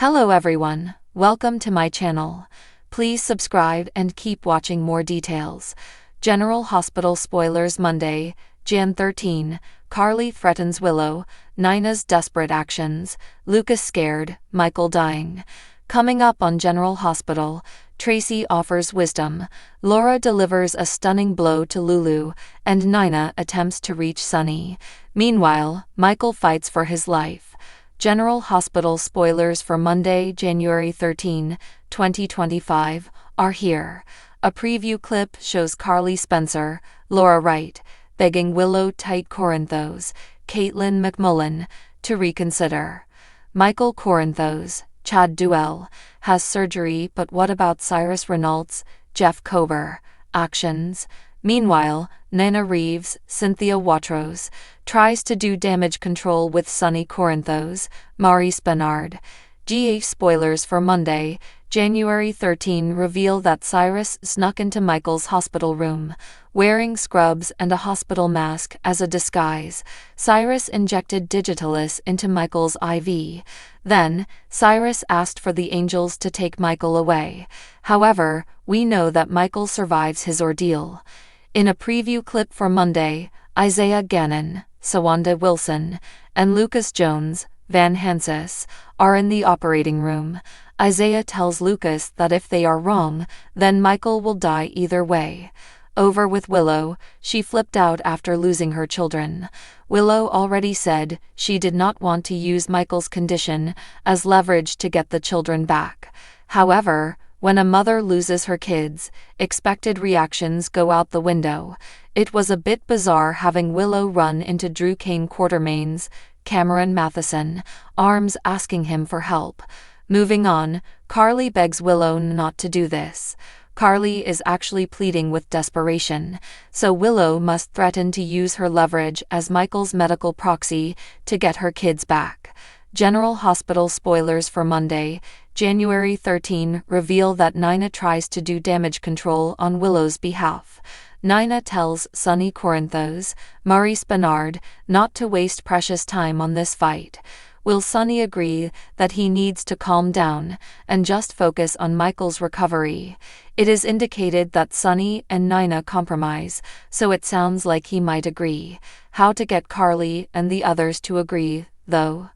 Hello everyone, welcome to my channel. Please subscribe and keep watching more details. General Hospital spoilers Monday, Jan 13, Carly threatens Willow, Nina's desperate actions, Lucas scared, Michael dying. Coming up on General Hospital, Tracy offers wisdom, Laura delivers a stunning blow to Lulu, and Nina attempts to reach Sunny. Meanwhile, Michael fights for his life. General Hospital spoilers for Monday, January 13, 2025, are here. A preview clip shows Carly Spencer, Laura Wright, begging Willow tight Corinthos, Caitlin McMullen, to reconsider. Michael Corinthos, Chad Duell, has surgery, but what about Cyrus Renault's, Jeff Kober, actions? Meanwhile, Nina Reeves, Cynthia Watros, tries to do damage control with Sunny Corinthos, Mari Spenard. GH spoilers for Monday, January 13 reveal that Cyrus snuck into Michael's hospital room, wearing scrubs and a hospital mask as a disguise. Cyrus injected Digitalis into Michael's IV. Then, Cyrus asked for the angels to take Michael away. However, we know that Michael survives his ordeal. In a preview clip for Monday, Isaiah Gannon, Sawanda Wilson, and Lucas Jones, Van Hansis, are in the operating room. Isaiah tells Lucas that if they are wrong, then Michael will die either way. Over with Willow, she flipped out after losing her children. Willow already said she did not want to use Michael's condition as leverage to get the children back. However, when a mother loses her kids, expected reactions go out the window. It was a bit bizarre having Willow run into Drew Kane Quartermain's, Cameron Matheson, arms asking him for help. Moving on, Carly begs Willow not to do this. Carly is actually pleading with desperation, so Willow must threaten to use her leverage as Michael's medical proxy to get her kids back. General Hospital spoilers for Monday, January 13 reveal that Nina tries to do damage control on Willow's behalf. Nina tells Sunny Corinthos, Mari Spenard, not to waste precious time on this fight. Will Sunny agree that he needs to calm down and just focus on Michael's recovery? It is indicated that Sunny and Nina compromise, so it sounds like he might agree. How to get Carly and the others to agree, though?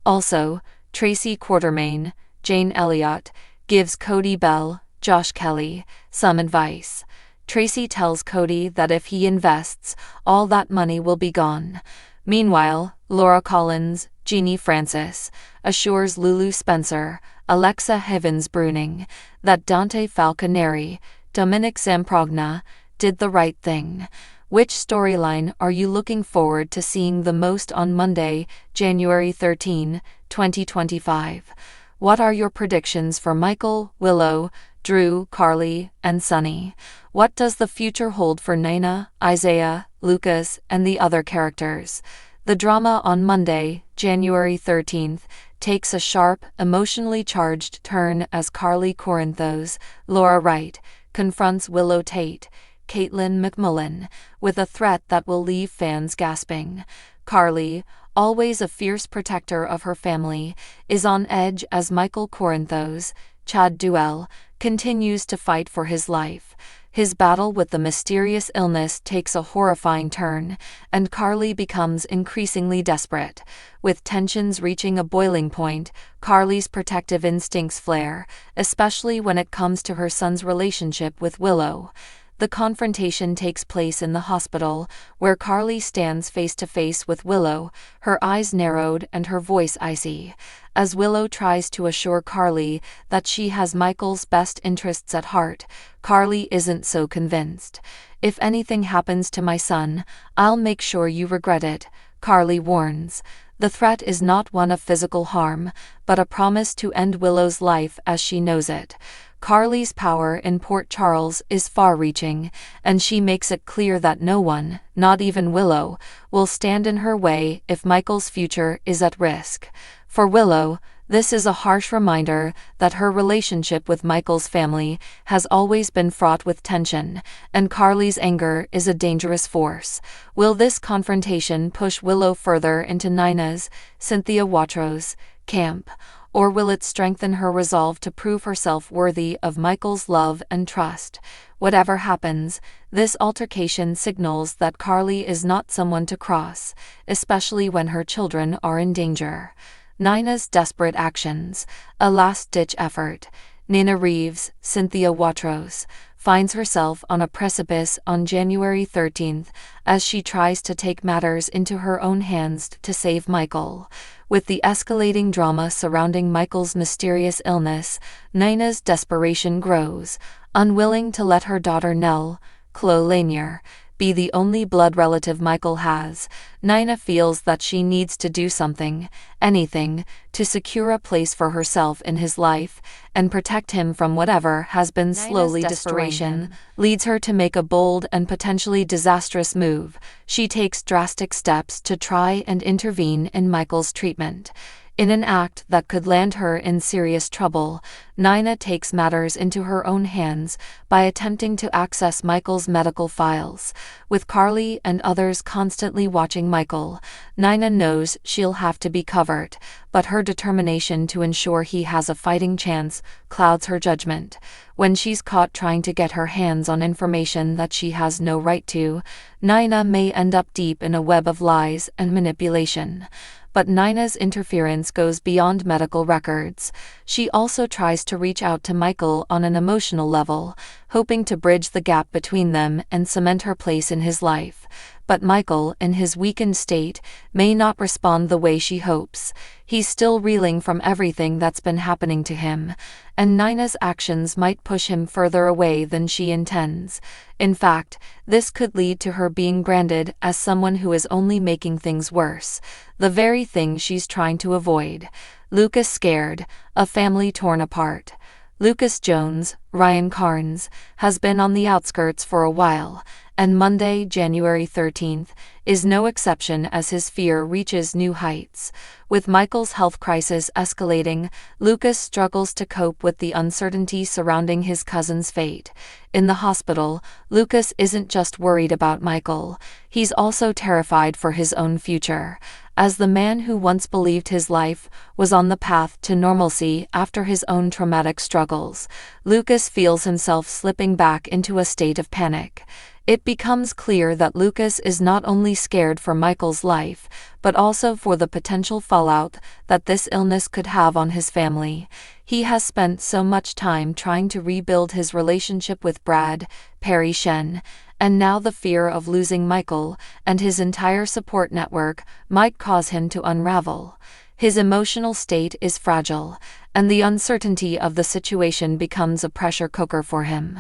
Also, Tracy Quartermain, Jane Elliott, gives Cody Bell, Josh Kelly, some advice. Tracy tells Cody that if he invests, all that money will be gone. Meanwhile, Laura Collins, Jeannie Francis, assures Lulu Spencer, Alexa Heavens-Bruning, that Dante Falconeri, Dominic Zamprogna, did the right thing. Which storyline are you looking forward to seeing the most on Monday, January 13, 2025? What are your predictions for Michael, Willow, Drew, Carly, and Sunny? What does the future hold for Nina, Isaiah, Lucas, and the other characters? The drama on Monday, January 13, takes a sharp, emotionally charged turn as Carly Corinthos, Laura Wright, confronts Willow Tate, Caitlin McMullen, with a threat that will leave fans gasping. Carly, always a fierce protector of her family, is on edge as Michael Corinthos, Chad Duell, continues to fight for his life. His battle with the mysterious illness takes a horrifying turn, and Carly becomes increasingly desperate. With tensions reaching a boiling point, Carly's protective instincts flare, especially when it comes to her son's relationship with Willow. The confrontation takes place in the hospital, where Carly stands face to face with Willow, her eyes narrowed and her voice icy. As Willow tries to assure Carly that she has Michael's best interests at heart, Carly isn't so convinced. If anything happens to my son, I'll make sure you regret it, Carly warns. The threat is not one of physical harm, but a promise to end Willow's life as she knows it. Carly's power in Port Charles is far-reaching, and she makes it clear that no one, not even Willow, will stand in her way if Michael's future is at risk. For Willow, this is a harsh reminder that her relationship with Michael's family has always been fraught with tension, and Carly's anger is a dangerous force. Will this confrontation push Willow further into Nina's, Cynthia Watros, camp, or will it strengthen her resolve to prove herself worthy of Michael's love and trust? Whatever happens, this altercation signals that Carly is not someone to cross, especially when her children are in danger. Nina's desperate actions. A last-ditch effort. Nina Reeves, Cynthia Watros, finds herself on a precipice on January 13th as she tries to take matters into her own hands to save Michael. With the escalating drama surrounding Michael's mysterious illness, Nina's desperation grows. Unwilling to let her daughter Nell, Chloe Lanier, be the only blood relative Michael has, Nina feels that she needs to do something, anything, to secure a place for herself in his life and protect him from whatever has been slowly desperation leads her to make a bold and potentially disastrous move. She takes drastic steps to try and intervene in Michael's treatment. In an act that could land her in serious trouble, Nina takes matters into her own hands by attempting to access Michael's medical files. With Carly and others constantly watching Michael, Nina knows she'll have to be covered, but her determination to ensure he has a fighting chance clouds her judgment. When she's caught trying to get her hands on information that she has no right to, Nina may end up deep in a web of lies and manipulation. But Nina's interference goes beyond medical records. She also tries to reach out to Michael on an emotional level, hoping to bridge the gap between them and cement her place in his life. But Michael, in his weakened state, may not respond the way she hopes. He's still reeling from everything that's been happening to him, and Nina's actions might push him further away than she intends. In fact, this could lead to her being branded as someone who is only making things worse, the very thing she's trying to avoid. Lucas scared, a family torn apart. Lucas Jones, Ryan Carnes, has been on the outskirts for a while, and Monday, January 13th, is no exception as his fear reaches new heights. With Michael's health crisis escalating, Lucas struggles to cope with the uncertainty surrounding his cousin's fate. In the hospital, Lucas isn't just worried about Michael, he's also terrified for his own future. As the man who once believed his life was on the path to normalcy after his own traumatic struggles, Lucas feels himself slipping back into a state of panic. It becomes clear that Lucas is not only scared for Michael's life, but also for the potential fallout that this illness could have on his family. He has spent so much time trying to rebuild his relationship with Brad, Perry Shen, and now the fear of losing Michael and his entire support network might cause him to unravel. His emotional state is fragile, and the uncertainty of the situation becomes a pressure cooker for him.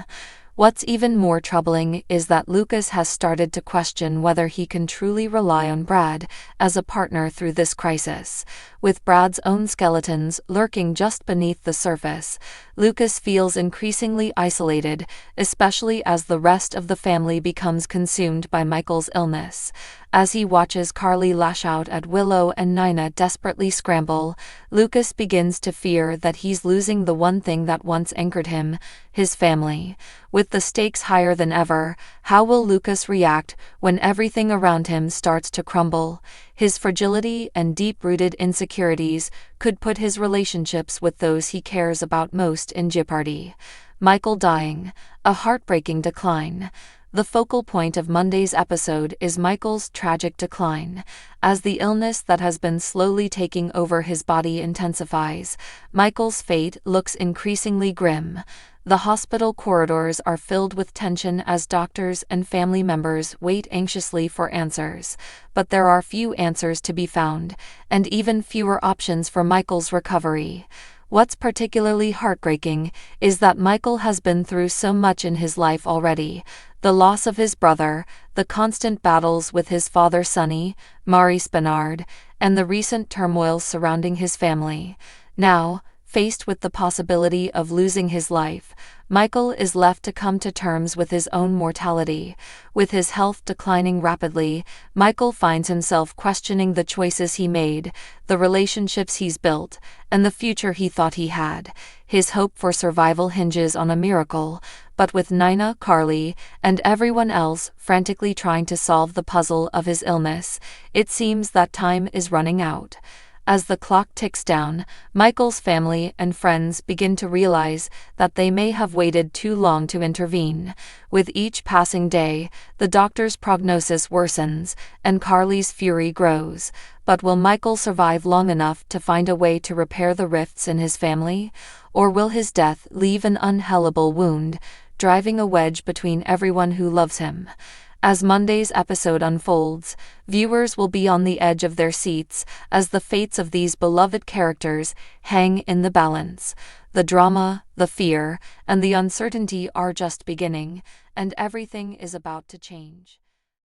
What's even more troubling is that Lucas has started to question whether he can truly rely on Brad as a partner through this crisis. With Brad's own skeletons lurking just beneath the surface, Lucas feels increasingly isolated, especially as the rest of the family becomes consumed by Michael's illness. As he watches Carly lash out at Willow and Nina desperately scramble, Lucas begins to fear that he's losing the one thing that once anchored him, his family. With the stakes higher than ever, how will Lucas react when everything around him starts to crumble? His fragility and deep-rooted insecurities could put his relationships with those he cares about most in jeopardy. Michael dying, a heartbreaking decline. The focal point of Monday's episode is Michael's tragic decline. As the illness that has been slowly taking over his body intensifies, Michael's fate looks increasingly grim. The hospital corridors are filled with tension as doctors and family members wait anxiously for answers. But there are few answers to be found, and even fewer options for Michael's recovery. What's particularly heartbreaking is that Michael has been through so much in his life already: the loss of his brother, the constant battles with his father Sonny, Maurice Bernard, and the recent turmoil surrounding his family. Now, faced with the possibility of losing his life, Michael is left to come to terms with his own mortality. With his health declining rapidly, Michael finds himself questioning the choices he made, the relationships he's built, and the future he thought he had. His hope for survival hinges on a miracle, but with Nina, Carly, and everyone else frantically trying to solve the puzzle of his illness, it seems that time is running out. As the clock ticks down, Michael's family and friends begin to realize that they may have waited too long to intervene. With each passing day, the doctor's prognosis worsens, and Carly's fury grows. But will Michael survive long enough to find a way to repair the rifts in his family? Or will his death leave an unhealable wound, driving a wedge between everyone who loves him? As Monday's episode unfolds, viewers will be on the edge of their seats as the fates of these beloved characters hang in the balance. The drama, the fear, and the uncertainty are just beginning, and everything is about to change.